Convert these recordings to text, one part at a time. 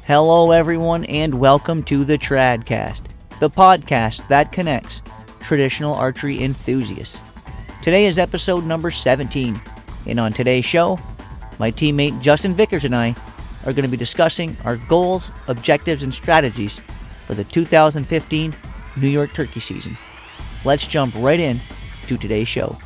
Hello everyone and welcome to the TradCast, the podcast that connects traditional archery enthusiasts. Today is episode number 17, and on today's show, my teammate Justin Vickers and I are going to be discussing our goals, objectives, and strategies for the 2015 New York turkey season. Let's jump right in to today's show.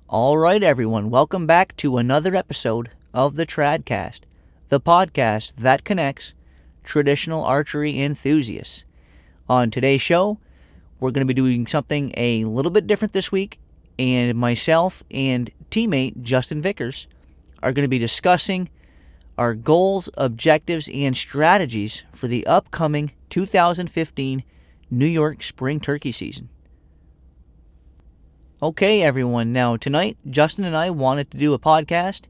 Alright everyone, welcome back to another episode of the TradCast, the podcast that connects traditional archery enthusiasts. On today's show, we're going to be doing something a little bit different this week, and myself and teammate Justin Vickers are going to be discussing our goals, objectives, and strategies for the upcoming 2015 New York spring turkey season. Okay, everyone. Now, tonight, Justin and I wanted to do a podcast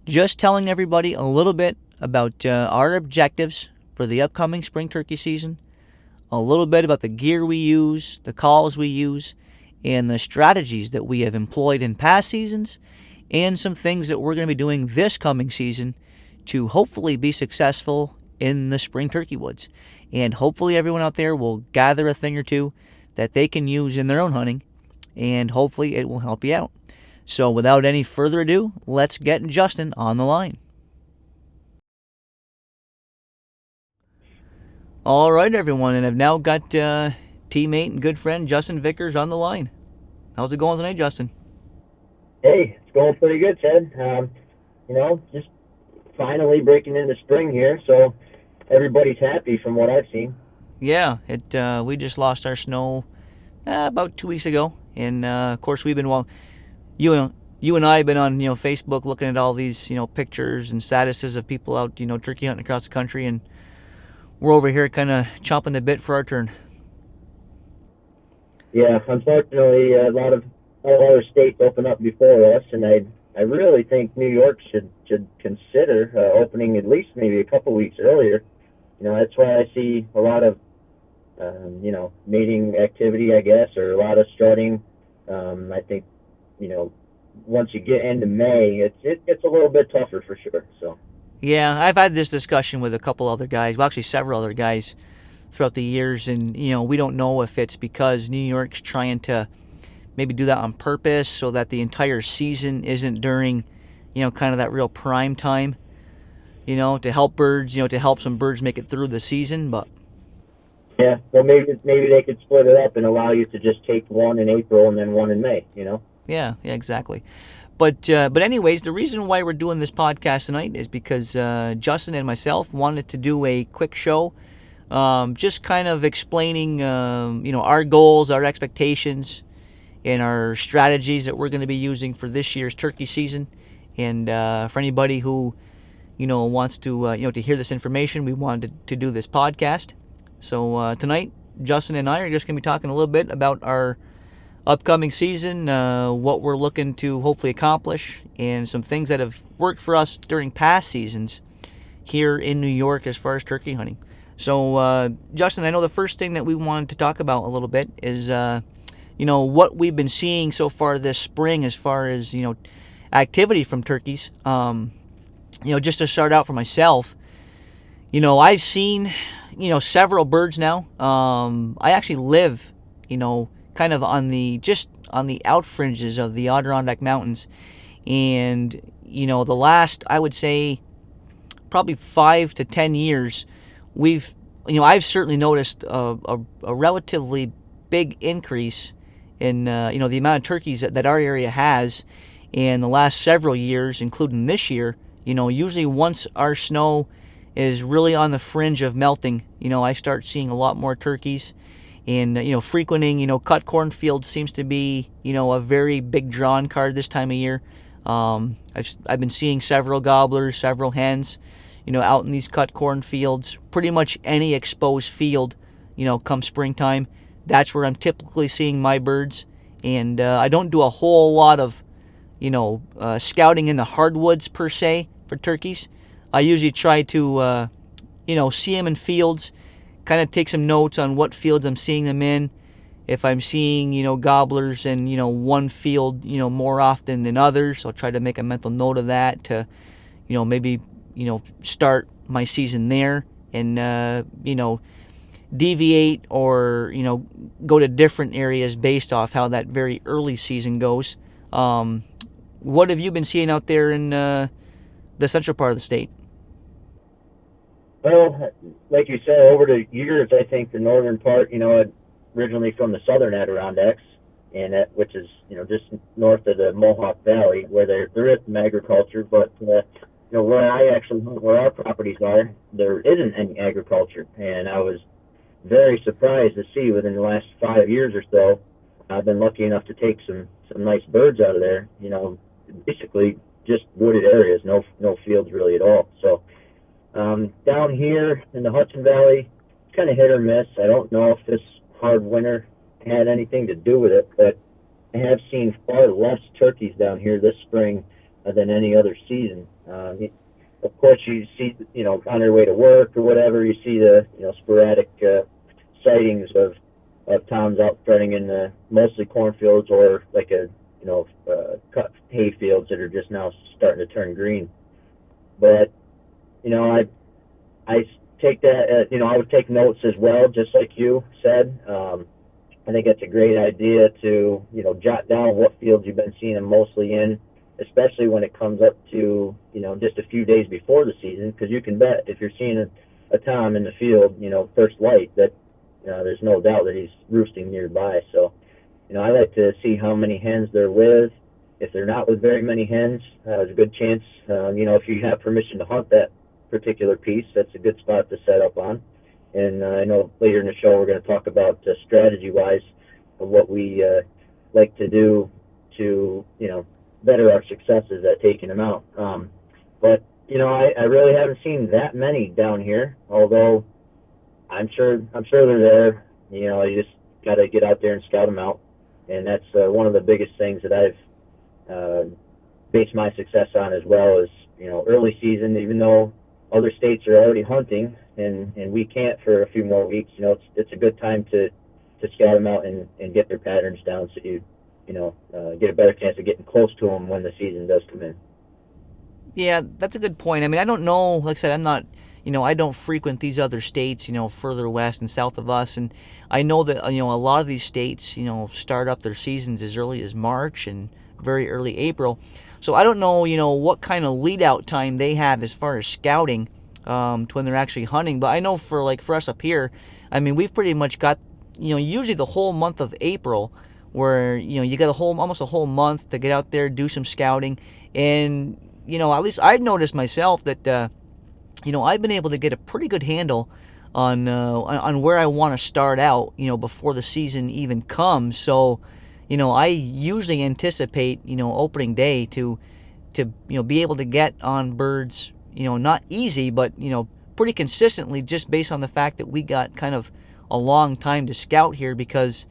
just telling everybody a little bit about our objectives for the upcoming spring turkey season, a little bit about the gear we use, the calls we use, and the strategies that we have employed in past seasons, and some things that we're going to be doing this coming season to hopefully be successful in the spring turkey woods. And hopefully everyone out there will gather a thing or two that they can use in their own hunting, and hopefully it will help you out. So without any further ado, let's get Justin on the line. All right, everyone, and I've now got teammate and good friend Justin Vickers on the line. How's it going tonight, Justin? Hey, it's going pretty good, Ted. Just finally breaking into spring here, so everybody's happy from what I've seen. Yeah, we just lost our snow about 2 weeks ago. And, of course, we've been, you and I have been on, Facebook looking at all these, pictures and statuses of people out, turkey hunting across the country, and we're over here kind of chomping the bit for our turn. Yeah, unfortunately, a lot of other states open up before us, and I really think New York should consider opening at least maybe a couple weeks earlier. That's why I see a lot of mating activity, I guess, or a lot of strutting. I think, once you get into May, it's a little bit tougher for sure. So. Yeah, I've had this discussion with a couple other guys, well, actually several other guys throughout the years, and, we don't know if it's because New York's trying to maybe do that on purpose so that the entire season isn't during, kind of that real prime time, to help birds, to help some birds make it through the season, but. Yeah, well, maybe they could split it up and allow you to just take one in April and then one in May, Yeah, exactly. But anyways, the reason why we're doing this podcast tonight is because Justin and myself wanted to do a quick show, just kind of explaining, our goals, our expectations, and our strategies that we're going to be using for this year's turkey season. And for anybody who, wants to, to hear this information, we wanted to do this podcast. So tonight, Justin and I are just going to be talking a little bit about our upcoming season, what we're looking to hopefully accomplish, and some things that have worked for us during past seasons here in New York as far as turkey hunting. So, Justin, I know the first thing that we wanted to talk about a little bit is, what we've been seeing so far this spring as far as, activity from turkeys. Just to start out for myself, I've seen several birds now. I actually live, kind of on the out fringes of the Adirondack Mountains, and the last, I would say, probably 5 to 10 years, I've certainly noticed a relatively big increase in the amount of turkeys that our area has in the last several years, including this year. Usually once our snow is really on the fringe of melting, I start seeing a lot more turkeys, and frequenting cut cornfields seems to be a very big drawn card this time of year. I've been seeing several gobblers, several hens, out in these cut cornfields. Pretty much any exposed field, come springtime, that's where I'm typically seeing my birds. And I don't do a whole lot of scouting in the hardwoods per se for turkeys. I usually try to see them in fields, kind of take some notes on what fields I'm seeing them in. If I'm seeing, gobblers in, one field, more often than others, I'll try to make a mental note of that to, maybe, start my season there and, deviate or, go to different areas based off how that very early season goes. What have you been seeing out there in the central part of the state? Well, like you said, over the years, I think the northern part, originally from the southern Adirondacks, and which is just north of the Mohawk Valley, where there is some agriculture, but where I actually hunt, where our properties are, there isn't any agriculture, and I was very surprised to see within the last 5 years or so, I've been lucky enough to take some nice birds out of there. Basically just wooded areas, no fields really at all. So down here in the Hudson Valley, it's kind of hit or miss. I don't know if this hard winter had anything to do with it, but I have seen far less turkeys down here this spring than any other season. Of course, you see, on their way to work or whatever, you see the, sporadic sightings of toms out starting in the mostly cornfields or like cut hay fields that are just now starting to turn green. But I take that, I would take notes as well, just like you said. I think it's a great idea to, jot down what fields you've been seeing them mostly in, especially when it comes up to, just a few days before the season, because you can bet if you're seeing a tom in the field, first light, that there's no doubt that he's roosting nearby. So, I like to see how many hens they're with. If they're not with very many hens, there's a good chance, if you have permission to hunt that particular piece, that's a good spot to set up on. And I know later in the show we're going to talk about strategy-wise of what we like to do to, better our successes at taking them out. But I really haven't seen that many down here, although I'm sure they're there. You just got to get out there and scout them out, and that's one of the biggest things that I've based my success on as well. Is early season, even though other states are already hunting and we can't for a few more weeks, it's a good time to scout them out and get their patterns down, so you get a better chance of getting close to them when the season does come in. Yeah, that's a good point. I mean, I don't know. Like I said, I'm not, I don't frequent these other states, further west and south of us. And I know that, a lot of these states, start up their seasons as early as March and very early April. So I don't know, what kind of lead out time they have as far as scouting to when they're actually hunting. But I know for us up here, I mean, we've pretty much got, usually the whole month of April, where you got almost a whole month to get out there, do some scouting, and at least I've noticed myself that I've been able to get a pretty good handle on where I want to start out, before the season even comes. So I usually anticipate opening day to be able to get on birds, not easy, but pretty consistently, just based on the fact that we got kind of a long time to scout here, because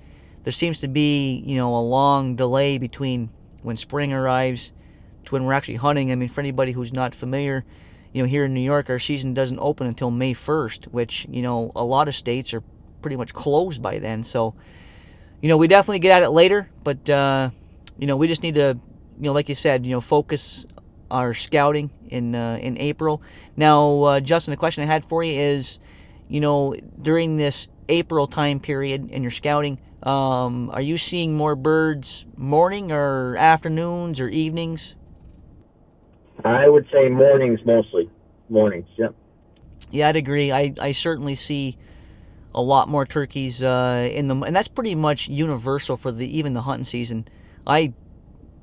there seems to be, a long delay between when spring arrives to when we're actually hunting. I mean, for anybody who's not familiar, here in New York, our season doesn't open until May 1st, which, a lot of states are pretty much closed by then. So, we definitely get at it later, but, we just need to, like you said, focus our scouting in April. Now, Justin, the question I had for you is, during this April time period in your scouting, are you seeing more birds morning or afternoons or evenings? I would say mornings mostly. Mornings, yep. Yeah, I'd agree. I certainly see a lot more turkeys and that's pretty much universal for even the hunting season. I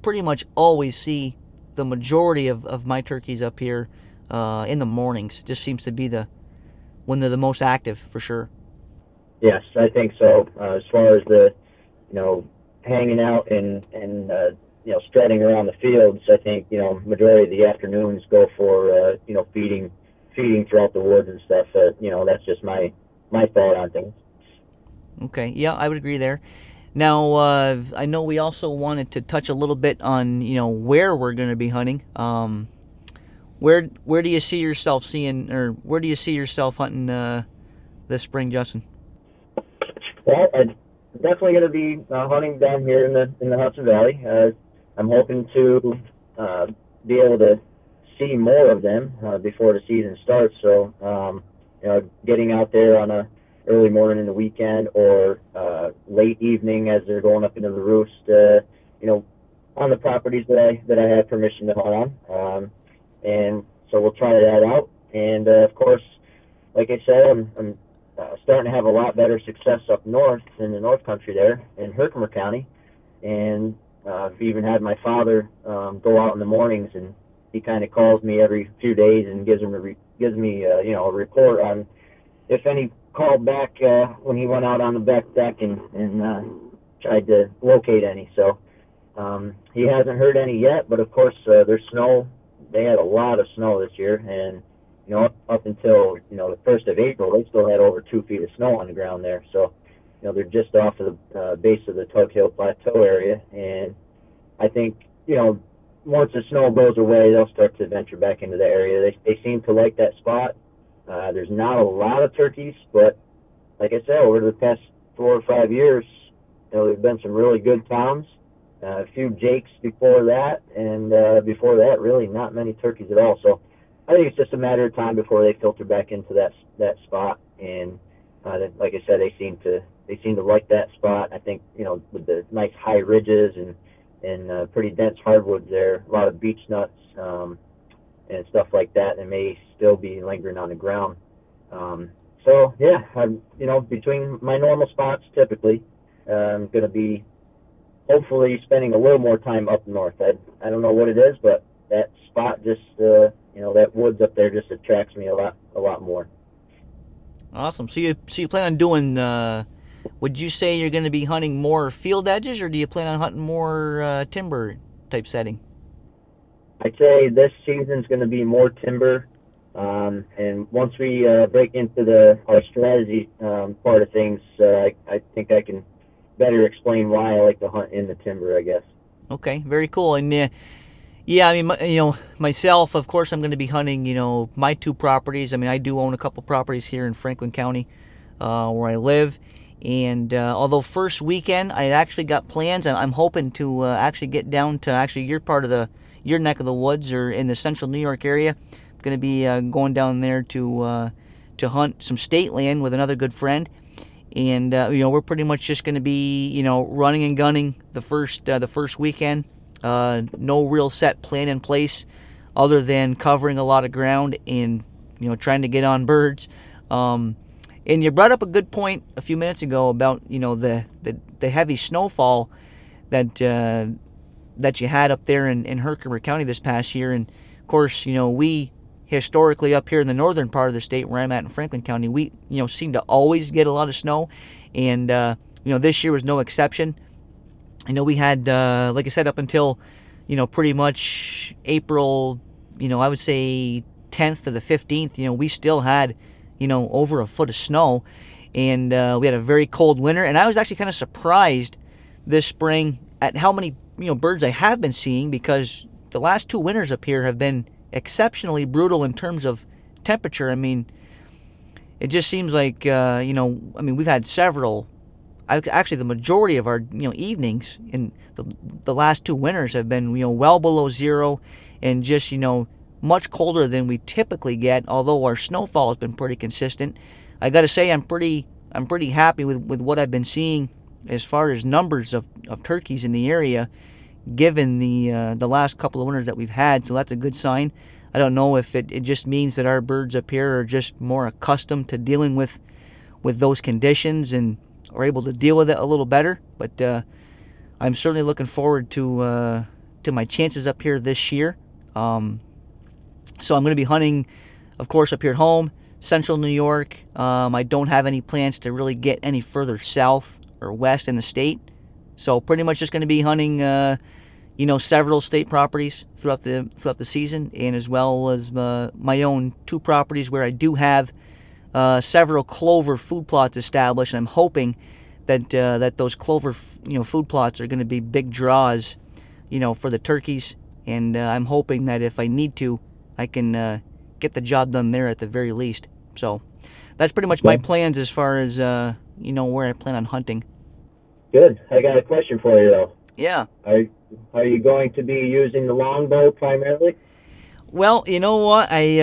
pretty much always see the majority of my turkeys up here in the mornings. Just seems to be when they're the most active, for sure. Yes, I think so. As far as the, hanging out and strutting around the fields, I think, majority of the afternoons go for, feeding throughout the woods and stuff. That's just my thought on things. Okay, yeah, I would agree there. Now, I know we also wanted to touch a little bit on where we're going to be hunting. Where do you see yourself seeing, or where do you see yourself hunting this spring, Justin? Well, I'm definitely going to be hunting down here in the Hudson Valley. I'm hoping to be able to see more of them before the season starts. So, getting out there on a early morning in the weekend or late evening as they're going up into the roost, on the properties that I have permission to hunt on. And so we'll try that out. And of course, like I said, I'm starting to have a lot better success up north in the North Country there in Herkimer County. And I've even had my father go out in the mornings, and he kind of calls me every few days and gives me a report on if any called back when he went out on the back deck and tried to locate any. So he hasn't heard any yet, but of course there's snow. They had a lot of snow this year, and up until the 1st of April, they still had over 2 feet of snow on the ground there. So they're just off of the base of the Tug Hill Plateau area, and I think once the snow goes away, they'll start to venture back into the area. They seem to like that spot. There's not a lot of turkeys, but like I said, over the past 4 or 5 years, there've been some really good towns. A few jakes before that, and before that, really not many turkeys at all. So I think it's just a matter of time before they filter back into that spot. And like I said, they seem to like that spot. I think with the nice high ridges and pretty dense hardwoods there, a lot of beech nuts and stuff like that, and may still be lingering on the ground. So yeah, I'm between my normal spots typically, I'm going to be hopefully spending a little more time up north. I don't know what it is, but that spot just that woods up there just attracts me a lot more. Awesome. So you plan on doing? Would you say you're going to be hunting more field edges, or do you plan on hunting more timber type setting? I'd say this season's going to be more timber, and once we break into our strategy part of things, I think I can better explain why I like to hunt in the timber, I guess. Okay, very cool. And yeah, I mean, myself, of course, I'm going to be hunting, my 2 properties. I mean, I do own a couple properties here in Franklin County where I live. And although first weekend, I actually got plans. I'm hoping to actually get down to your neck of the woods, or in the central New York area. I'm going to be going down there to hunt some state land with another good friend. And we're pretty much just going to be running and gunning the first weekend. No real set plan in place, other than covering a lot of ground and trying to get on birds. And you brought up a good point a few minutes ago about the heavy snowfall that you had up there in Herkimer County this past year. And of course, we historically up here in the northern part of the state where I'm at in Franklin County, we seem to always get a lot of snow, and this year was no exception. We had like I said, up until pretty much April, I would say 10th to the 15th, we still had over a foot of snow, and we had a very cold winter. And I was actually kind of surprised this spring at how many birds I have been seeing, because the last 2 winters up here have been exceptionally brutal in terms of temperature. I mean, it just seems like we've had several. Actually, the majority of our evenings in the last 2 winters have been well below zero, and just much colder than we typically get. Although our snowfall has been pretty consistent, I got to say I'm pretty happy with what I've been seeing as far as numbers of turkeys in the area, given the last couple of winters that we've had. So that's a good sign. I don't know if it just means that our birds up here are just more accustomed to dealing with those conditions and are able to deal with it a little better. But I'm certainly looking forward to my chances up here this year. So I'm going to be hunting, of course, up here at home, central New York. I don't have any plans to really get any further south or west in the state. So pretty much just going to be hunting, several state properties throughout the season, and as well as my own 2 properties where I do have several clover food plots established. And I'm hoping that those clover food plots are going to be big draws, for the turkeys. And I'm hoping that if I need to, I can get the job done there at the very least. So that's pretty much my plans as far as where I plan on hunting. Good. I got a question for you though. Yeah. Are you going to be using the longbow primarily? Well, you know what? I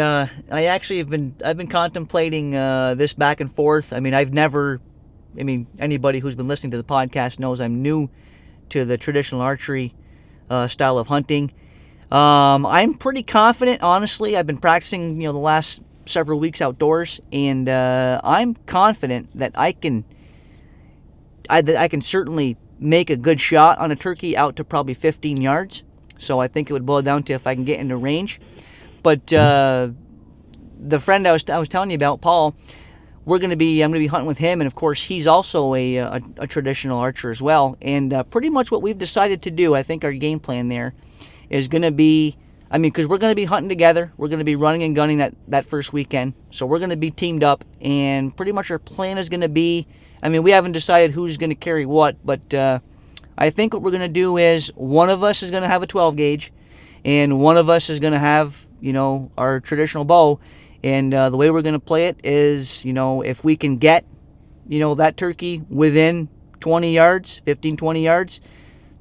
actually I've been contemplating this back and forth. I mean, anybody who's been listening to the podcast knows I'm new to the traditional archery style of hunting. I'm pretty confident, honestly. I've been practicing, the last several weeks outdoors, and I'm confident that I can certainly make a good shot on a turkey out to probably 15 yards. So I think it would boil down to if I can get into range. But the friend I was telling you about, Paul, I'm going to be hunting with him, and of course he's also a traditional archer as well. And pretty much what we've decided to do, I think our game plan there is going to be, because we're going to be hunting together. We're going to be running and gunning that first weekend. So we're going to be teamed up, and pretty much our plan is going to be, we haven't decided who's going to carry what, but I think what we're going to do is one of us is going to have a 12 gauge, and one of us is going to have, our traditional bow. And the way we're going to play it is, if we can get, that turkey within 20 yards, 15, 20 yards,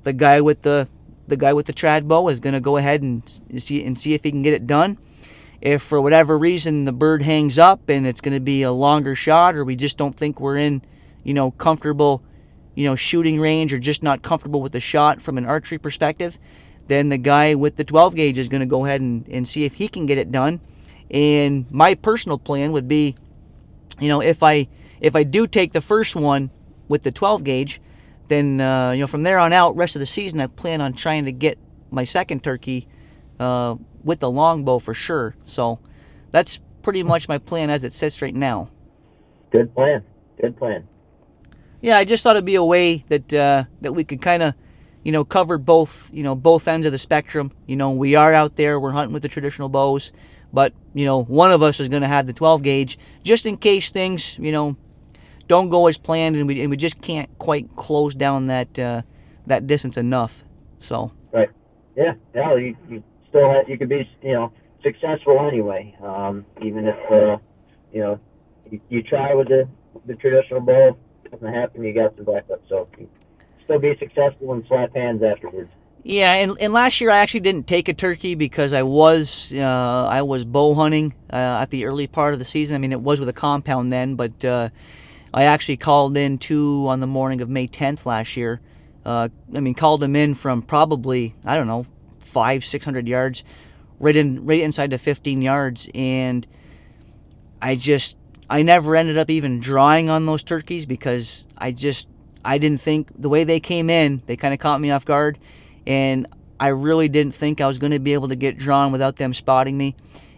the guy with the trad bow is going to go ahead and see if he can get it done. If for whatever reason the bird hangs up and it's going to be a longer shot, or we just don't think we're in, comfortable, shooting range, or just not comfortable with the shot from an archery perspective, then the guy with the 12 gauge is going to go ahead and see if he can get it done. And my personal plan would be, if I do take the first one with the 12 gauge, then from there on out, rest of the season, I plan on trying to get my second turkey with the longbow for sure. So that's pretty much my plan as it sits right now. Good plan. Good plan. Yeah, I just thought it'd be a way that we could kind of, cover both ends of the spectrum. We are out there, we're hunting with the traditional bows, but one of us is going to have the 12 gauge just in case things don't go as planned, and we just can't quite close down that distance enough. So right, yeah, you still you could be successful anyway, even if you try with the traditional bow, doesn't happen, you got some backup, so you still be successful and slap hands afterwards. Yeah, and last year I actually didn't take a turkey because I was bow hunting at the early part of the season. It was with a compound then, but I actually called in 2 on the morning of May 10th last year. Called them in from probably, 500-600 yards, right inside the 15 yards, and I never ended up even drawing on those turkeys because I didn't think, the way they came in, they kind of caught me off guard, and I really didn't think I was going to be able to get drawn without them spotting me,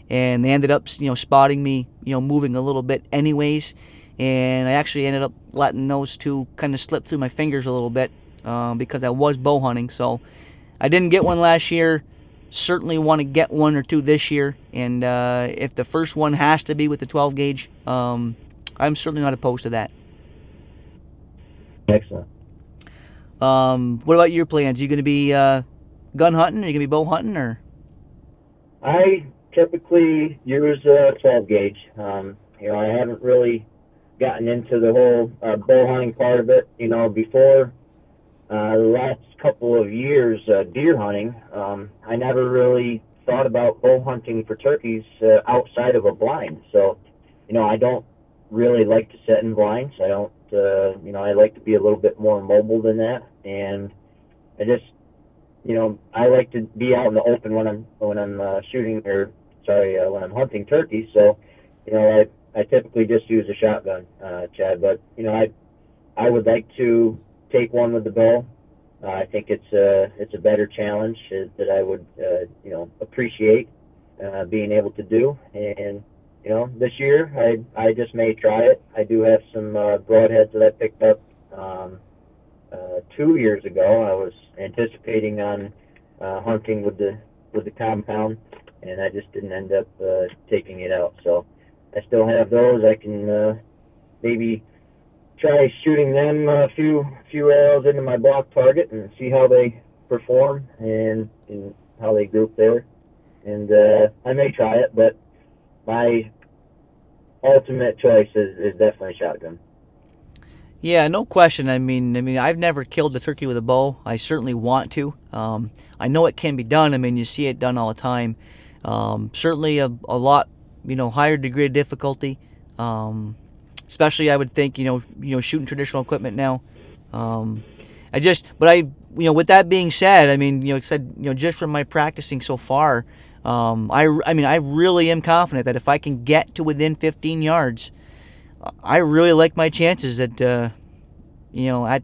and they ended up spotting me moving a little bit anyways, and I actually ended up letting those 2 kind of slip through my fingers a little bit because I was bow hunting. So I didn't get one last year. Certainly want to get 1 or 2 this year, and if the first one has to be with the 12 gauge, I'm certainly not opposed to that. Excellent. What about your plans? You going to be gun hunting? Are you going to be bow hunting? Or I typically use 12 gauge. I haven't really gotten into the whole bow hunting part of it. Before the last couple of years deer hunting, I never really thought about bow hunting for turkeys outside of a blind. So, I don't really like to set in blinds. I don't, I like to be a little bit more mobile than that. And I just, I like to be out in the open when I'm shooting, when I'm hunting turkeys. So, I typically just use a shotgun, Chad. But I would like to take one with the bow. I think it's a better challenge that I would appreciate being able to do. And this year I just may try it. I do have some broadheads that I picked up 2 years ago. I was anticipating on hunting with the compound, and I just didn't end up taking it out. So I still have those. I can maybe try shooting them a few arrows into my block target and see how they perform and how they group there. And I may try it, but my ultimate choice is definitely shotgun. Yeah, no question. I mean, I've never killed a turkey with a bow. I certainly want to. I know it can be done. I mean, you see it done all the time. Certainly a lot, higher degree of difficulty. Um, Especially, I would think, shooting traditional equipment now. Um, with that being said, I mean, just from my practicing so far, I really am confident that if I can get to within 15 yards, I really like my chances at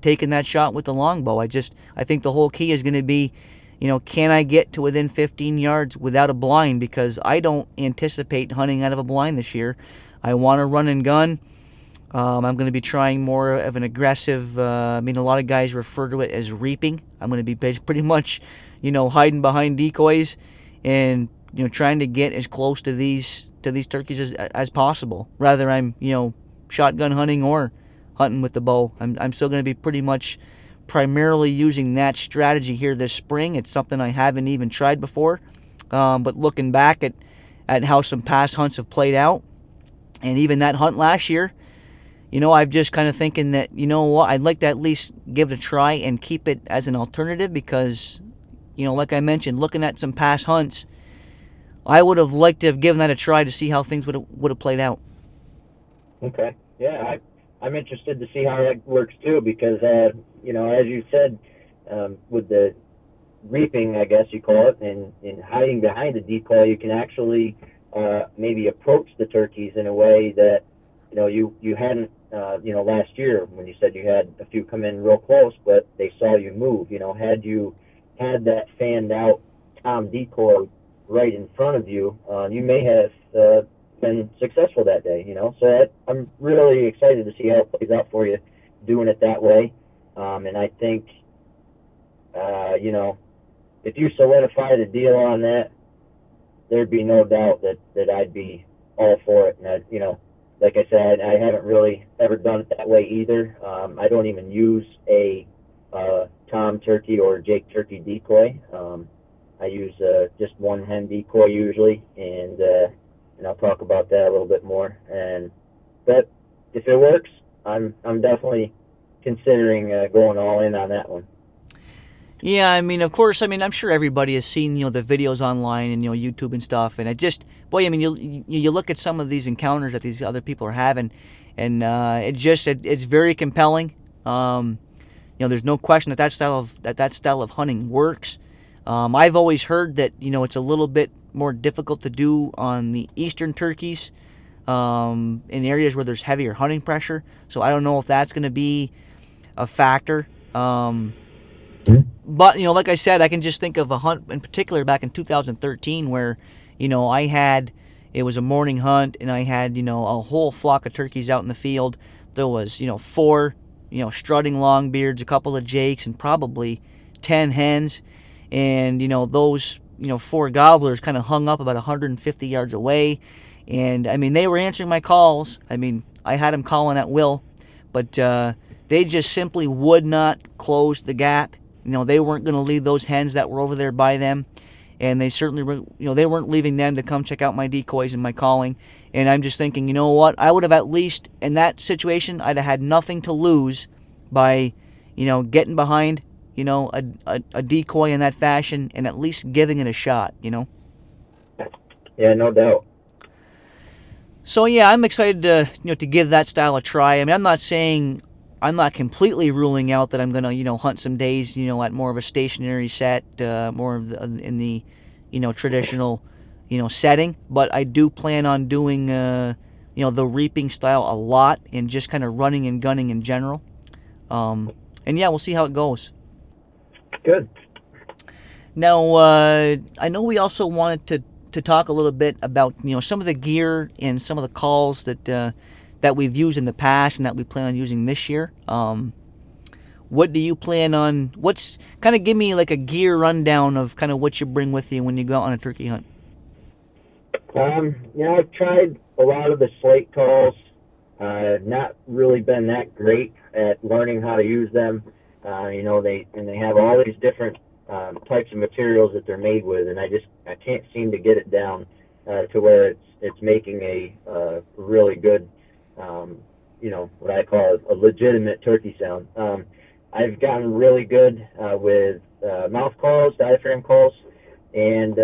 taking that shot with the longbow. I think the whole key is going to be, can I get to within 15 yards without a blind? Because I don't anticipate hunting out of a blind this year. I want to run and gun. I'm going to be trying more of an aggressive. A lot of guys refer to it as reaping. I'm going to be pretty much, hiding behind decoys, and trying to get as close to these turkeys as possible. Rather, I'm shotgun hunting or hunting with the bow. I'm still going to be pretty much primarily using that strategy here this spring. It's something I haven't even tried before, but looking back at how some past hunts have played out, and even that hunt last year. I've just kind of thinking that, what, I'd like to at least give it a try and keep it as an alternative because, like I mentioned, looking at some past hunts, I would have liked to have given that a try to see how things would have played out. Okay. Yeah, I'm interested to see how that works too because, as you said, with the reaping, I guess you call it, and hiding behind the decoy, you can actually maybe approach the turkeys in a way that you hadn't last year when you said you had a few come in real close, but they saw you move. Had you had that fanned out Tom decoy right in front of you, you may have been successful that day. So I'm really excited to see how it plays out for you doing it that way. And I think, if you solidify the deal on that, there'd be no doubt that I'd be all for it. And like I said, I haven't really ever done it that way either. I don't even use a Tom turkey or Jake turkey decoy. I use just one hen decoy usually, and I'll talk about that a little bit more. But if it works, I'm definitely considering going all in on that one. Yeah, of course, I'm sure everybody has seen, the videos online and, YouTube and stuff. And you look at some of these encounters that these other people are having, and it's very compelling. There's no question that style of hunting works. I've always heard that, it's a little bit more difficult to do on the eastern turkeys, in areas where there's heavier hunting pressure. So I don't know if that's going to be a factor. But, like I said, I can just think of a hunt in particular back in 2013 where, it was a morning hunt and I had, a whole flock of turkeys out in the field. There was, 4, strutting longbeards, a couple of jakes, and probably 10 hens. And, those, 4 gobblers kind of hung up about 150 yards away. And, they were answering my calls. I had them calling at will. But they just simply would not close the gap. They weren't going to leave those hens that were over there by them, and they certainly were, they weren't leaving them to come check out my decoys and my calling. And I'm just thinking, you know what? I would have at least in that situation, I'd have had nothing to lose by, getting behind, a decoy in that fashion and at least giving it a shot. Yeah, no doubt. So yeah, I'm excited to give that style a try. I'm not completely ruling out that I'm going to, hunt some days, at more of a stationary set, more of in the, traditional, setting. But I do plan on doing, the reaping style a lot and just kind of running and gunning in general. And yeah, we'll see how it goes. Good. Now, I know we also wanted to talk a little bit about, some of the gear and some of the calls that we've used in the past and that we plan on using this year. What do you plan on? Give me like a gear rundown of kind of what you bring with you when you go out on a turkey hunt. I've tried a lot of the slate calls. not really been that great at learning how to use them. They have all these different types of materials that they're made with, and I can't seem to get it down to where it's making a really good, what I call a legitimate turkey sound. I've gotten really good with mouth calls, diaphragm calls, and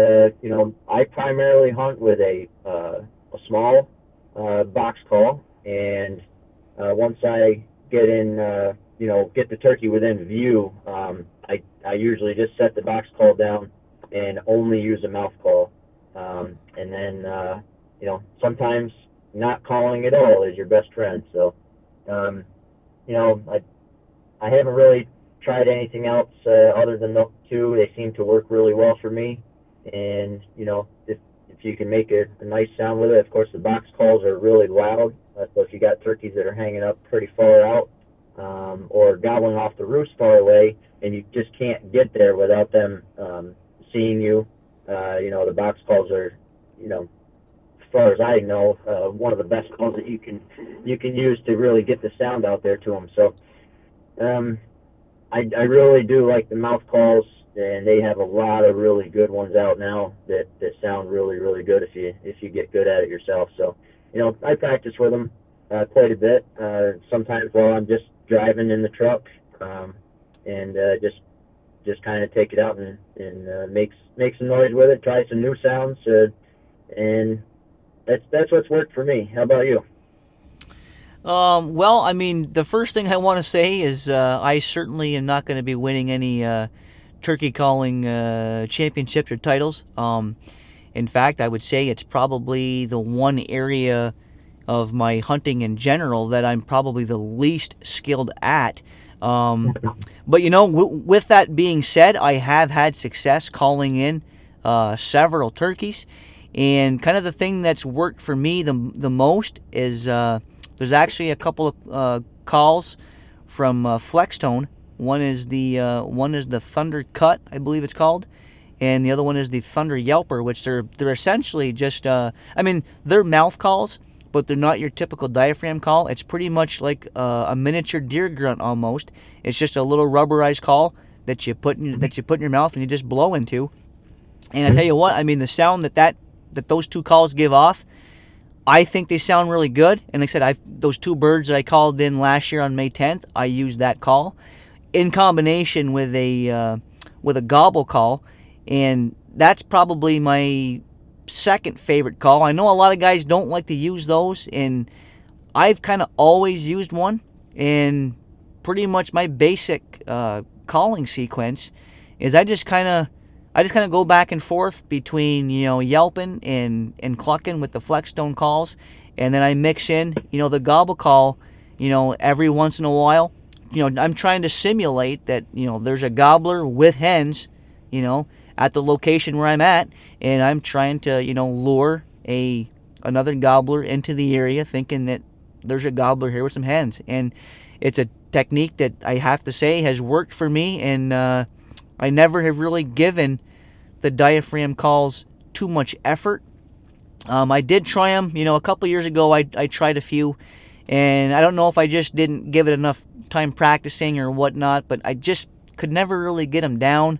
I primarily hunt with a small box call, and once I get in, get the turkey within view, I usually just set the box call down and only use a mouth call, and then sometimes not calling at all is your best friend. So, I haven't really tried anything else other than those two. They seem to work really well for me, and if you can make a nice sound with it. Of course, the box calls are really loud, so if you got turkeys that are hanging up pretty far out, or gobbling off the roost far away, and you just can't get there without them seeing you, the box calls are, as far as I know, one of the best calls that you can use to really get the sound out there to them. So, I really do like the mouth calls, and they have a lot of really good ones out now that sound really, really good if you get good at it yourself. So, I practice with them quite a bit. Sometimes while I'm just driving in the truck, and just kind of take it out and make some noise with it, try some new sounds, and that's what's worked for me. How about you? Well, I mean, the first thing I want to say is I certainly am not going to be winning any turkey calling championships or titles. In fact, I would say it's probably the one area of my hunting in general that I'm probably the least skilled at. But with that being said, I have had success calling in several turkeys, and kind of the thing that's worked for me the most is there's actually a couple of calls from Flextone. One is the Thunder Cut, I believe it's called, and the other one is the Thunder Yelper, which they're essentially just they're mouth calls, but they're not your typical diaphragm call. It's pretty much like a miniature deer grunt almost. It's just a little rubberized call that you put in your mouth and you just blow into. And I tell you what, I mean, the sound that those two calls give off, I think they sound really good. And like I said, those two birds that I called in last year on May 10th, I used that call in combination with a gobble call, and that's probably my second favorite call. I know a lot of guys don't like to use those, and I've kind of always used one. And pretty much my basic calling sequence is I just kind of go back and forth between yelping and clucking with the Flexstone calls, and then I mix in the gobble call every once in a while. I'm trying to simulate that there's a gobbler with hens at the location where I'm at, and I'm trying to lure another gobbler into the area, thinking that there's a gobbler here with some hens. And it's a technique that I have to say has worked for me, and I never have really given the diaphragm calls too much effort. I did try them, a couple years ago. I tried a few, and I don't know if I just didn't give it enough time practicing or whatnot, but I just could never really get them down.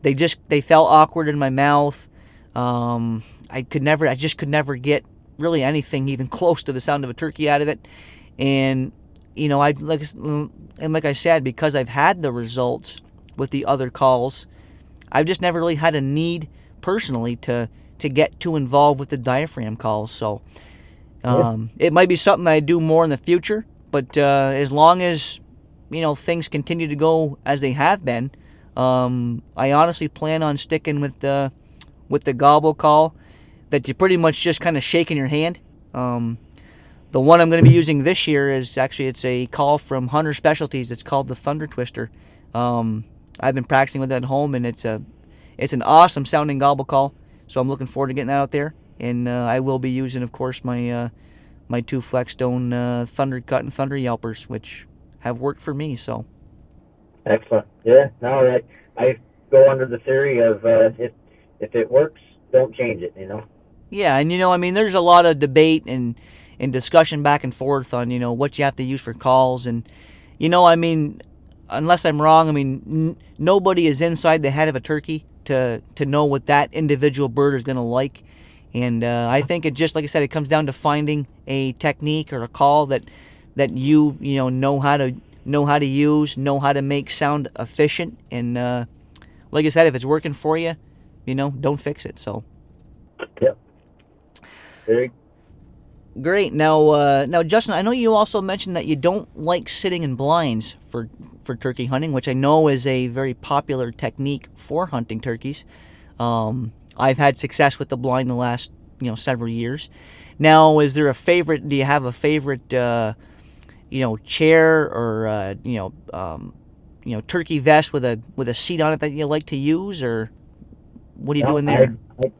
They felt awkward in my mouth. I just could never get really anything even close to the sound of a turkey out of it. And like I said, because I've had the results with the other calls, I've just never really had a need personally to get too involved with the diaphragm calls. So it might be something I do more in the future, but as long as things continue to go as they have been, I honestly plan on sticking with the gobble call that you pretty much just kind of shake in your hand. The one I'm going to be using this year is it's a call from Hunter Specialties. It's called the Thunder Twister. I've been practicing with it at home, and it's an awesome sounding gobble call. So I'm looking forward to getting that out there, and I will be using, of course, my two Flexstone Thunder Cut and Thunder Yelpers, which have worked for me. So excellent. Yeah. No, I go under the theory of if it works, don't change it. Yeah, and there's a lot of debate and discussion back and forth on what you have to use for calls. And I mean, unless I'm wrong, I mean nobody is inside the head of a turkey to know what that individual bird is going to like. And I think it just, like I said, it comes down to finding a technique or a call that know how to use, know how to make sound efficient. And like I said, if it's working for you, don't fix it. So. Yep. Very Great. Now, Justin, I know you also mentioned that you don't like sitting in blinds for turkey hunting, which I know is a very popular technique for hunting turkeys. I've had success with the blind the last several years. Now, is there a favorite? Do you have a favorite chair or turkey vest with a seat on it that you like to use, or what are you doing there?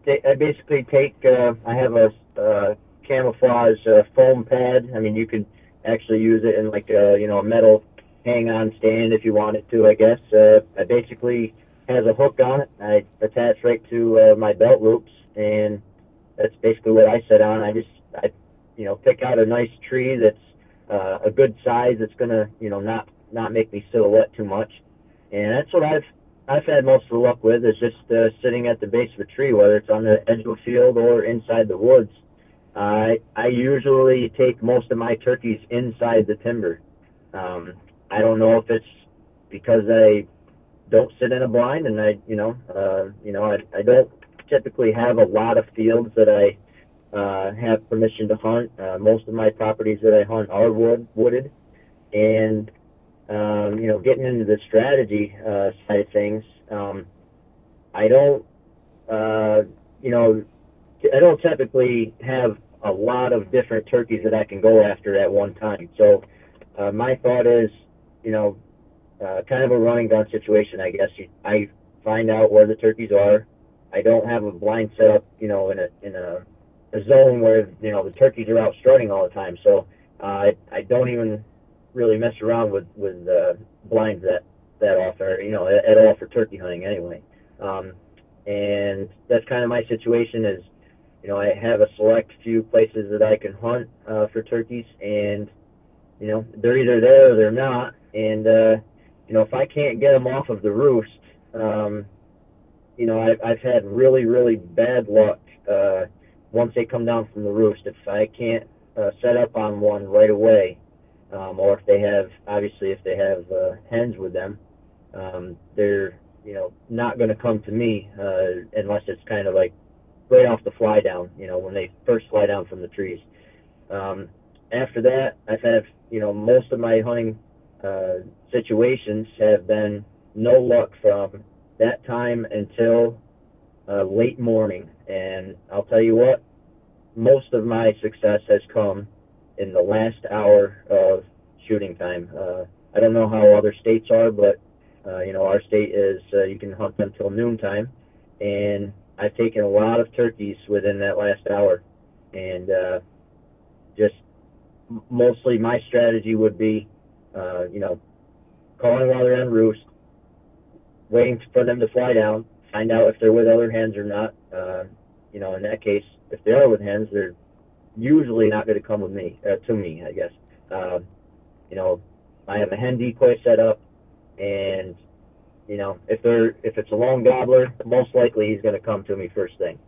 I basically take. I have a camouflage foam pad. I mean, you could actually use it in like a metal hang-on stand if you wanted to. I guess I basically has a hook on it. I attach right to my belt loops, and that's basically what I sit on. I pick out a nice tree that's a good size. That's gonna not make me silhouette too much, and that's what I've had most of the luck with, is just sitting at the base of a tree, whether it's on the edge of a field or inside the woods. I usually take most of my turkeys inside the timber. I don't know if it's because I don't sit in a blind, and I don't typically have a lot of fields that I have permission to hunt. Most of my properties that I hunt are wooded, and getting into the strategy side of things, I don't, I don't typically have a lot of different turkeys that I can go after at one time. So my thought is, kind of a running gun situation, I guess. I find out where the turkeys are. I don't have a blind set up, in a zone where the turkeys are out strutting all the time. So I don't even really mess around with blinds that often, or, at all for turkey hunting anyway. And that's kind of my situation. Is I have a select few places that I can hunt for turkeys, and they're either there or they're not. And if I can't get them off of the roost, I've had really, really bad luck once they come down from the roost. If I can't set up on one right away, or if they have hens with them, they're not going to come to me unless it's kind of like right off the fly down, when they first fly down from the trees. After that, I've had, most of my hunting situations have been no luck from that time until late morning. And I'll tell you what, most of my success has come in the last hour of shooting time. I don't know how other states are, but our state is you can hunt them till noontime, and I've taken a lot of turkeys within that last hour. And just mostly my strategy would be, calling while they're on roost, waiting for them to fly down, find out if they're with other hens or not. In that case, if they are with hens, they're usually not going to come with me, to me, I guess. I have a hen decoy set up, and if it's a lone gobbler, most likely he's going to come to me first thing.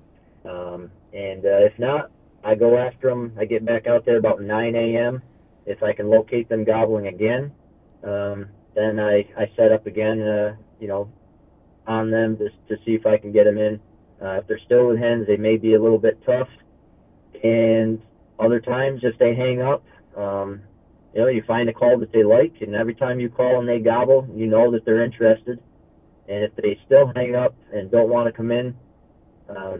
And if not, I go after them. I get back out there about 9 a.m. If I can locate them gobbling again, then I set up again, on them to see if I can get them in. If they're still with hens, they may be a little bit tough. And other times, if they hang up, you find a call that they like, and every time you call and they gobble, you know that they're interested. And if they still hang up and don't want to come in,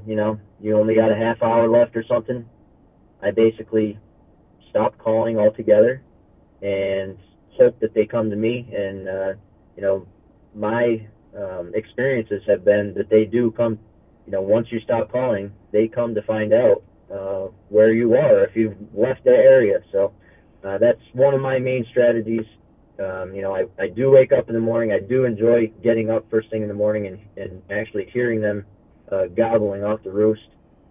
you only got a half hour left or something, I basically stop calling altogether and hope that they come to me. And, my experiences have been that they do come, once you stop calling, they come to find out where you are, if you've left that area. So that's one of my main strategies. I do wake up in the morning. I do enjoy getting up first thing in the morning and actually hearing them gobbling off the roost.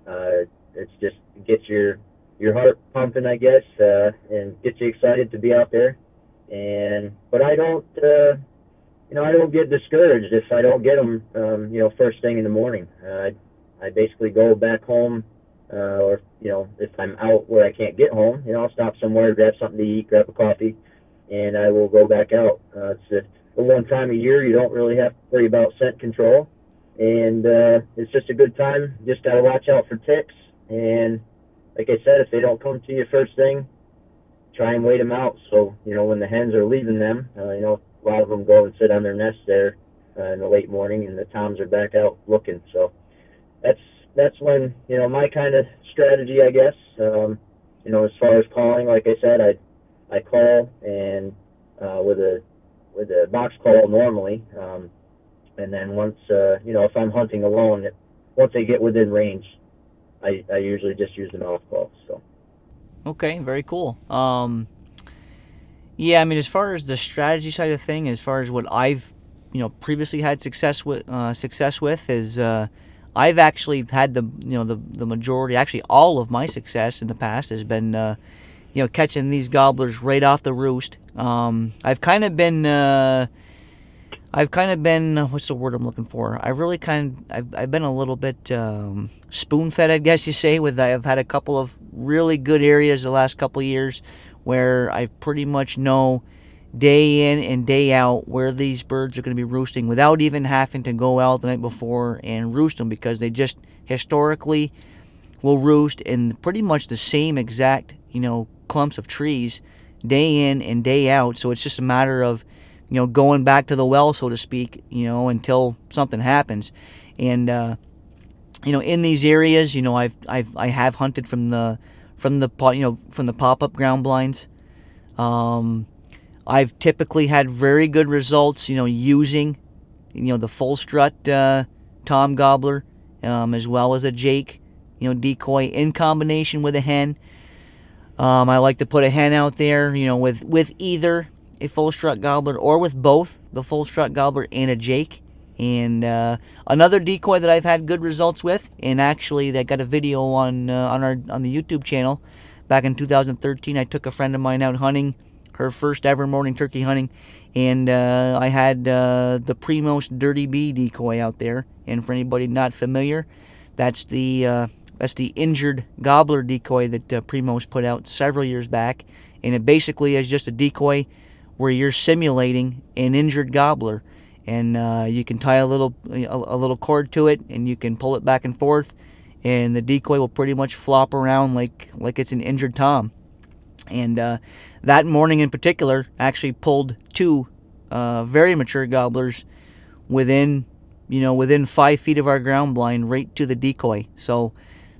It's just gets your your heart pumping, I guess, and gets you excited to be out there. But I don't, I don't get discouraged if I don't get them, first thing in the morning. I basically go back home, or if I'm out where I can't get home, I'll stop somewhere, grab something to eat, grab a coffee, and I will go back out. It's the one time a year you don't really have to worry about scent control, and it's just a good time. Just gotta watch out for ticks, and like I said, if they don't come to you first thing, try and wait them out. So when the hens are leaving them, a lot of them go and sit on their nest there in the late morning, and the toms are back out looking. So that's when my kind of strategy, I guess. As far as calling, like I said, I call and with a box call normally, and then once if I'm hunting alone, once they get within range, I usually just use an off call. So. Okay, very cool. Yeah, I mean, as far as the strategy side of thing, as far as what I've previously had success with is I've actually had the majority, actually all of my success in the past has been catching these gobblers right off the roost. I've kind of been what's the word I'm looking for? I've been a little bit spoon-fed, I guess you say. I've had a couple of really good areas the last couple of years where I pretty much know day in and day out where these birds are going to be roosting without even having to go out the night before and roost them, because they just historically will roost in pretty much the same exact clumps of trees day in and day out. So it's just a matter of going back to the well, so to speak, until something happens. And in these areas, I have hunted from the pop-up ground blinds. I've typically had very good results, using the full strut tom gobbler, as well as a jake decoy in combination with a hen. I like to put a hen out there, with either a full strut gobbler or with both the full strut gobbler and a jake. And another decoy that I've had good results with, and actually they got a video on the YouTube channel back in 2013. I took a friend of mine out hunting, her first ever morning turkey hunting, and I had the Primos Dirty Bee decoy out there. And for anybody not familiar, that's the injured gobbler decoy that Primos put out several years back, and it basically is just a decoy where you're simulating an injured gobbler, and you can tie a little cord to it, and you can pull it back and forth, and the decoy will pretty much flop around like it's an injured tom. And that morning in particular, actually pulled two very mature gobblers within 5 feet of our ground blind, right to the decoy. So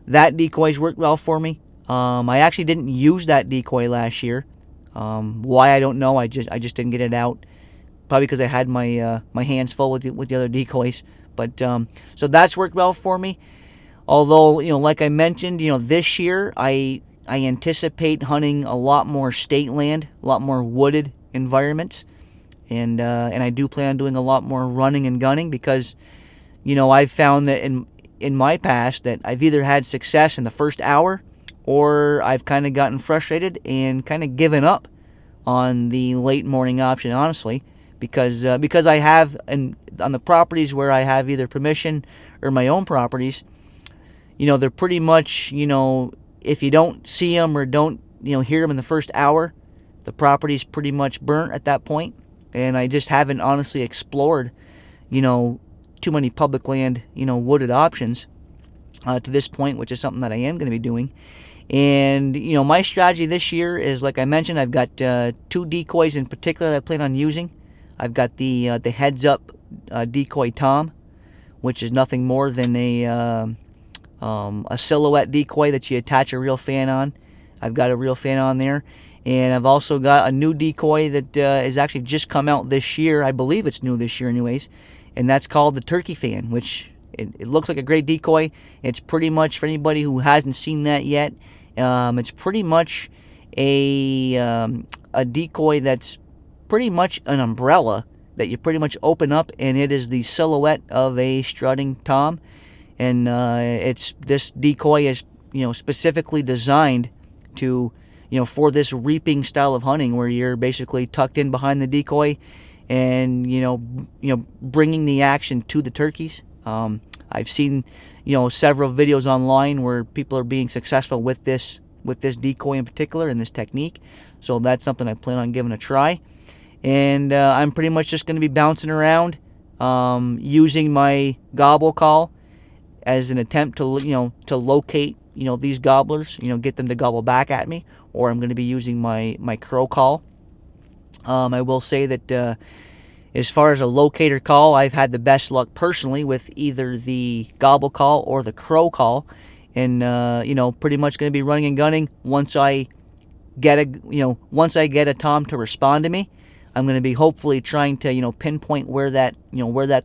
that decoy's worked well for me. I actually didn't use that decoy last year. Why, I don't know. I just didn't get it out. Probably because I had my hands full with the other decoys. But so that's worked well for me. Although like I mentioned, this year I anticipate hunting a lot more state land, a lot more wooded environments, and I do plan on doing a lot more running and gunning, because I've found that in my past that I've either had success in the first hour, or I've kind of gotten frustrated and kind of given up on the late morning option, honestly, because I have, and on the properties where I have either permission or my own properties, they're pretty much, if you don't see them or don't hear them in the first hour, the property's pretty much burnt at that point. And I just haven't honestly explored too many public land wooded options to this point, which is something that I am going to be doing. And my strategy this year is, like I mentioned, I've got two decoys in particular that I plan on using. I've got the heads up decoy tom, which is nothing more than a silhouette decoy that you attach a reel fan on. I've got a reel fan on there, and I've also got a new decoy that has actually just come out this year. I believe it's new this year anyways, and that's called the turkey fan, which it looks like a great decoy. It's pretty much, for anybody who hasn't seen that yet, it's pretty much a decoy that's pretty much an umbrella that you pretty much open up, and it is the silhouette of a strutting tom. And this decoy is specifically designed to, for this reaping style of hunting where you're basically tucked in behind the decoy and, bringing the action to the turkeys. I've seen, several videos online where people are being successful with this decoy in particular and this technique. So that's something I plan on giving a try. And I'm pretty much just going to be bouncing around, using my gobble call as an attempt to locate these gobblers, get them to gobble back at me, or I'm going to be using my crow call. I will say that as far as a locator call, I've had the best luck personally with either the gobble call or the crow call, and pretty much going to be running and gunning once I get a tom to respond to me. I'm going to be hopefully trying to pinpoint where that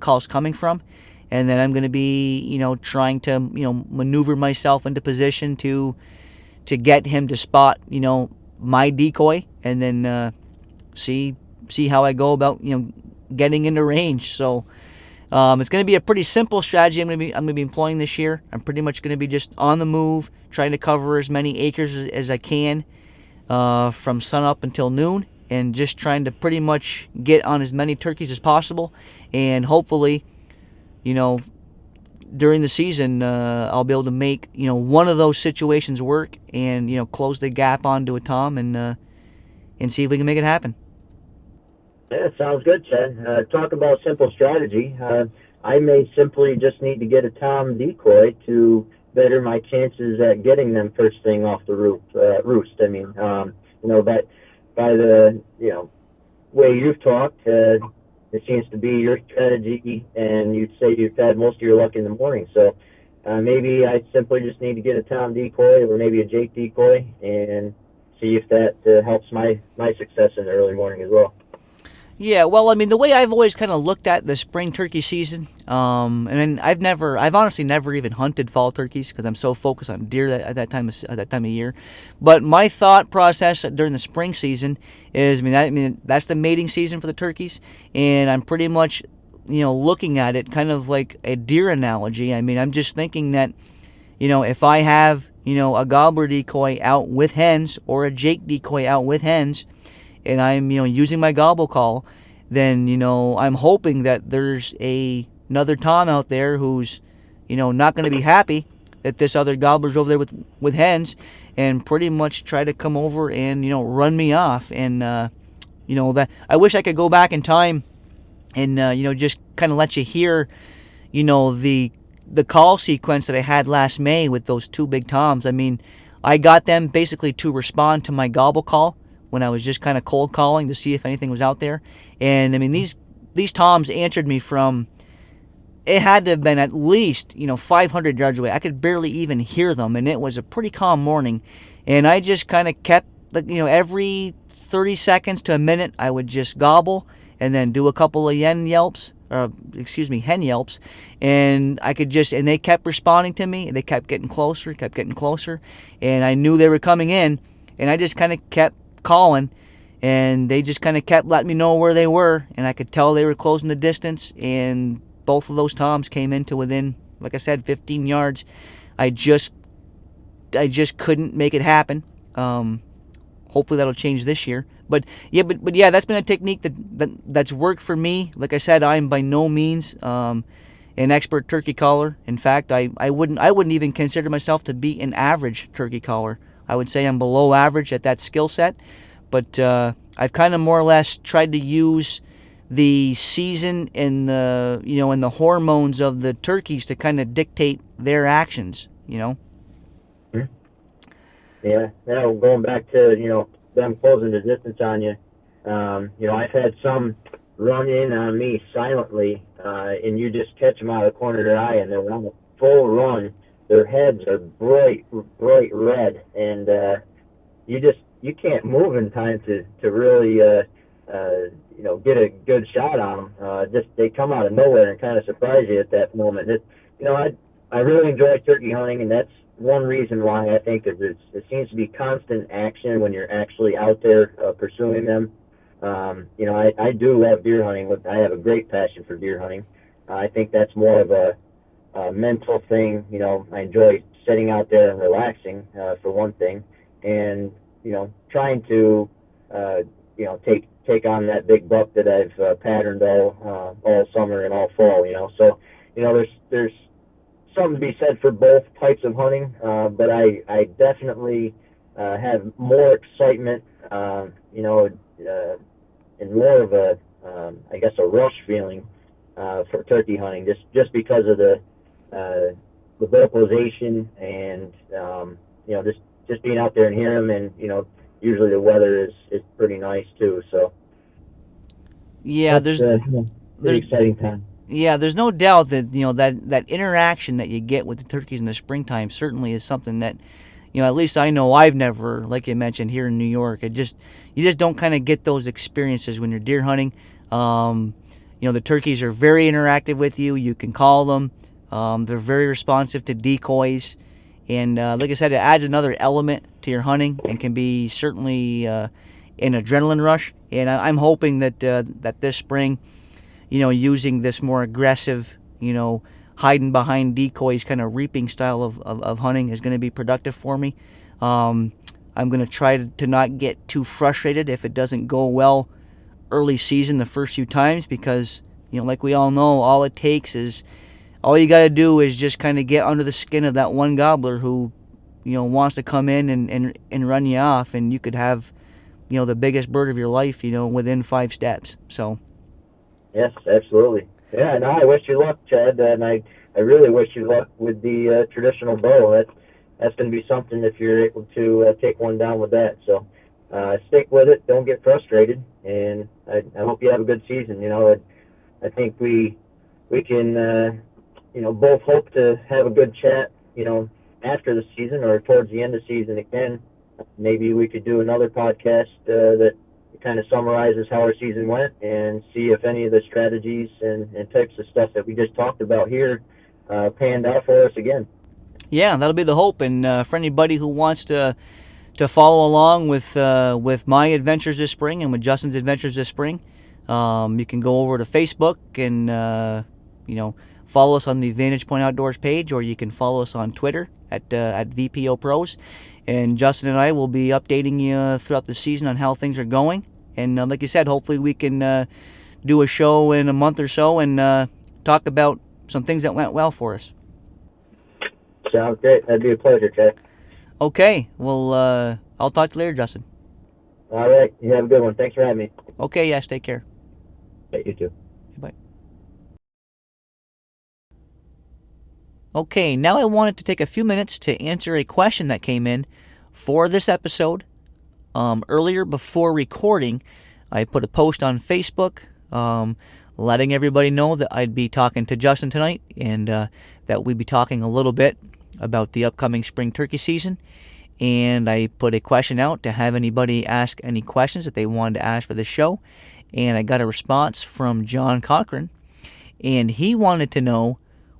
call's coming from, and then I'm going to be trying to maneuver myself into position to get him to spot my decoy, and then see how I go about getting into range. So it's going to be a pretty simple strategy I'm going to be employing this year. I'm pretty much going to be just on the move, trying to cover as many acres as I can from sun up until noon, and just trying to pretty much get on as many turkeys as possible, and hopefully during the season I'll be able to make one of those situations work, and close the gap onto a tom, and see if we can make it happen. Yeah, sounds good, Chad. Talk about simple strategy. I may simply just need to get a tom decoy to better my chances at getting them first thing off the roost. I mean, but by the way you've talked, it seems to be your strategy, and you'd say you've had most of your luck in the morning. So maybe I simply just need to get a tom decoy or maybe a Jake decoy and see if that helps my success in the early morning as well. Yeah, well, I mean, the way I've always kind of looked at the spring turkey season, and I've honestly never even hunted fall turkeys because I'm so focused on deer at that time of year. But my thought process during the spring season is, that's the mating season for the turkeys, and I'm pretty much, looking at it kind of like a deer analogy. I mean, I'm just thinking that, if I have, a gobbler decoy out with hens or a Jake decoy out with hens, and I'm using my gobble call, then I'm hoping that there's another tom out there who's not going to be happy that this other gobbler's over there with hens, and pretty much try to come over and run me off. And that I wish I could go back in time and just kind of let you hear the call sequence that I had last May with those two big toms. I mean, I got them basically to respond to my gobble call when I was just kind of cold calling to see if anything was out there. And I mean, these toms answered me from, it had to have been at least 500 yards away. I could barely even hear them, and it was a pretty calm morning. And I just kind of kept every 30 seconds to a minute I would just gobble and then do a couple of hen yelps, and and they kept responding to me, and they kept getting closer, and I knew they were coming in, and I just kind of kept calling, and they just kind of kept letting me know where they were, and I could tell they were closing the distance, and both of those toms came into within, like I said, 15 yards. I just couldn't make it happen. Hopefully that'll change this year. But yeah, that's been a technique that's worked for me. Like I said, I am by no means an expert turkey caller. In fact, I wouldn't even consider myself to be an average turkey caller. I would say I'm below average at that skill set, but I've kind of more or less tried to use the season and the hormones of the turkeys to kind of dictate their actions. Mm-hmm. Yeah. Now going back to them closing the distance on you. I've had some run in on me silently, and you just catch them out of the corner of their eye, and they're on a full run. Their heads are bright red, and you can't move in time to really get a good shot on them. Just they come out of nowhere and kind of surprise you at that moment. I really enjoy turkey hunting, and that's one reason why I think it seems to be constant action when you're actually out there pursuing them. I do love deer hunting. I have a great passion for deer hunting. I think that's more of a mental thing. I enjoy sitting out there and relaxing, for one thing. and trying to take on that big buck that I've patterned all summer and all fall. So there's something to be said for both types of hunting, but I definitely have more excitement, and more of a I guess a rush feeling for turkey hunting, just because of the vocalization and just being out there and hearing them, and usually the weather is pretty nice too. So Yeah, that's there's pretty there's exciting time. yeah, there's no doubt that that interaction that you get with the turkeys in the springtime certainly is something that at least I know I've never, like you mentioned, here in New York. You just don't kind of get those experiences when you're deer hunting. Um, the turkeys are very interactive with you. You can call them. They're very responsive to decoys, and like I said, it adds another element to your hunting and can be certainly an adrenaline rush. And I'm hoping that that this spring, using this more aggressive, hiding behind decoys kind of reaping style of hunting is going to be productive for me. I'm going to try to not get too frustrated if it doesn't go well early season the first few times, because, like we all know, all you got to do is just kind of get under the skin of that one gobbler who, wants to come in and run you off, and you could have, the biggest bird of your life, within 5 steps. So. Yes, absolutely. Yeah, no, I wish you luck, Chad, and I really wish you luck with the traditional bow. That's going to be something if you're able to take one down with that. So stick with it. Don't get frustrated, and I hope you have a good season. I think we can both hope to have a good chat. After the season or towards the end of the season again. Maybe we could do another podcast that kind of summarizes how our season went, and see if any of the strategies and types of stuff that we just talked about here panned out for us again. Yeah, that'll be the hope. And for anybody who wants to follow along with my adventures this spring and with Justin's adventures this spring, you can go over to Facebook and follow us on the Vantage Point Outdoors page, or you can follow us on Twitter at VPO Pros. And Justin and I will be updating you throughout the season on how things are going. And like you said, hopefully we can do a show in a month or so and talk about some things that went well for us. Sounds great. That'd be a pleasure, Chad. Okay. Well, I'll talk to you later, Justin. All right. You have a good one. Thanks for having me. Okay, yes. Take care. Yeah, you too. Bye. Okay, now I wanted to take a few minutes to answer a question that came in for this episode. Earlier, before recording, I put a post on Facebook letting everybody know that I'd be talking to Justin tonight, and that we'd be talking a little bit about the upcoming spring turkey season. And I put a question out to have anybody ask any questions that they wanted to ask for the show. And I got a response from John Cochran, and he wanted to know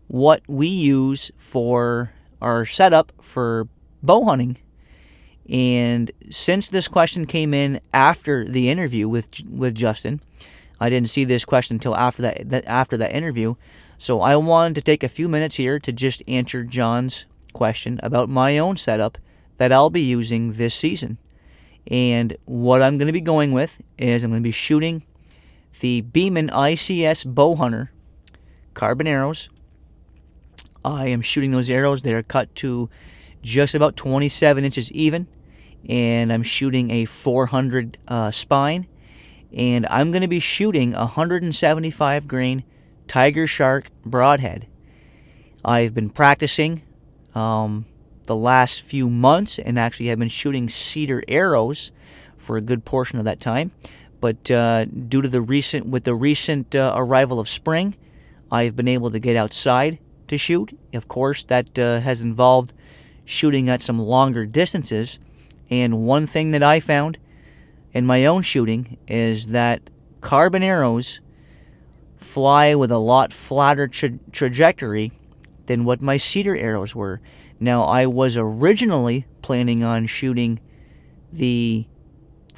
what we use for our setup for bow hunting. And since this question came in after the interview with Justin, I didn't see this question until after that interview. So I wanted to take a few minutes here to just answer John's question about my own setup that I'll be using this season. And what I'm going to be going with is I'm going to be shooting the Beeman ICS Bow Hunter carbon arrows. I am shooting those arrows. They are cut to just about 27 inches even, and I'm shooting a 400 spine, and I'm going to be shooting a 175 grain Tiger Shark broadhead. I've been practicing the last few months, and actually have been shooting cedar arrows for a good portion of that time. But due to the recent arrival of spring, I've been able to get outside to shoot. Of course, that has involved shooting at some longer distances. And one thing that I found in my own shooting is that carbon arrows fly with a lot flatter trajectory than what my cedar arrows were. Now, I was originally planning on shooting the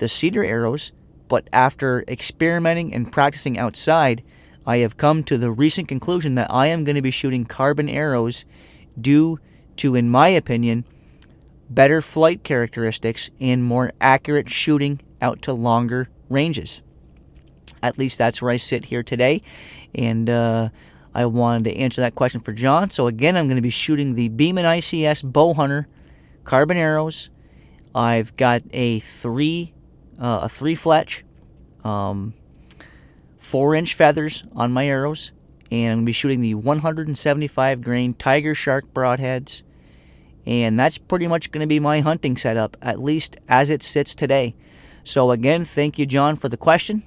cedar arrows, but after experimenting and practicing outside, I have come to the recent conclusion that I am going to be shooting carbon arrows due to, in my opinion, better flight characteristics, and more accurate shooting out to longer ranges. At least that's where I sit here today, and I wanted to answer that question for John. So again, I'm going to be shooting the Beeman ICS Bow Hunter carbon arrows. I've got a three fletch, 4-inch feathers on my arrows, and I'm going to be shooting the 175 grain Tiger Shark broadheads, and that's pretty much going to be my hunting setup, at least as it sits today. So again, thank you, John, for the question.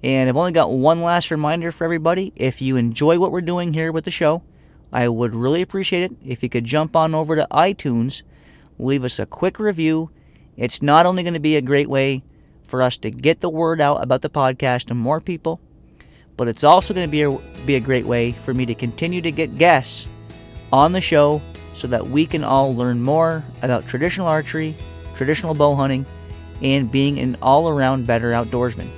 And I've only got one last reminder for everybody. If you enjoy what we're doing here with the show, I would really appreciate it if you could jump on over to iTunes, leave us a quick review. It's not only going to be a great way for us to get the word out about the podcast to more people, but it's also going to be a great way for me to continue to get guests on the show so that we can all learn more about traditional archery, traditional bow hunting, and being an all-around better outdoorsman.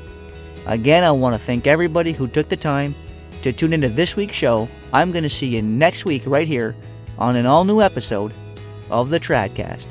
Again, I want to thank everybody who took the time to tune into this week's show. I'm going to see you next week right here on an all-new episode of the TradCast.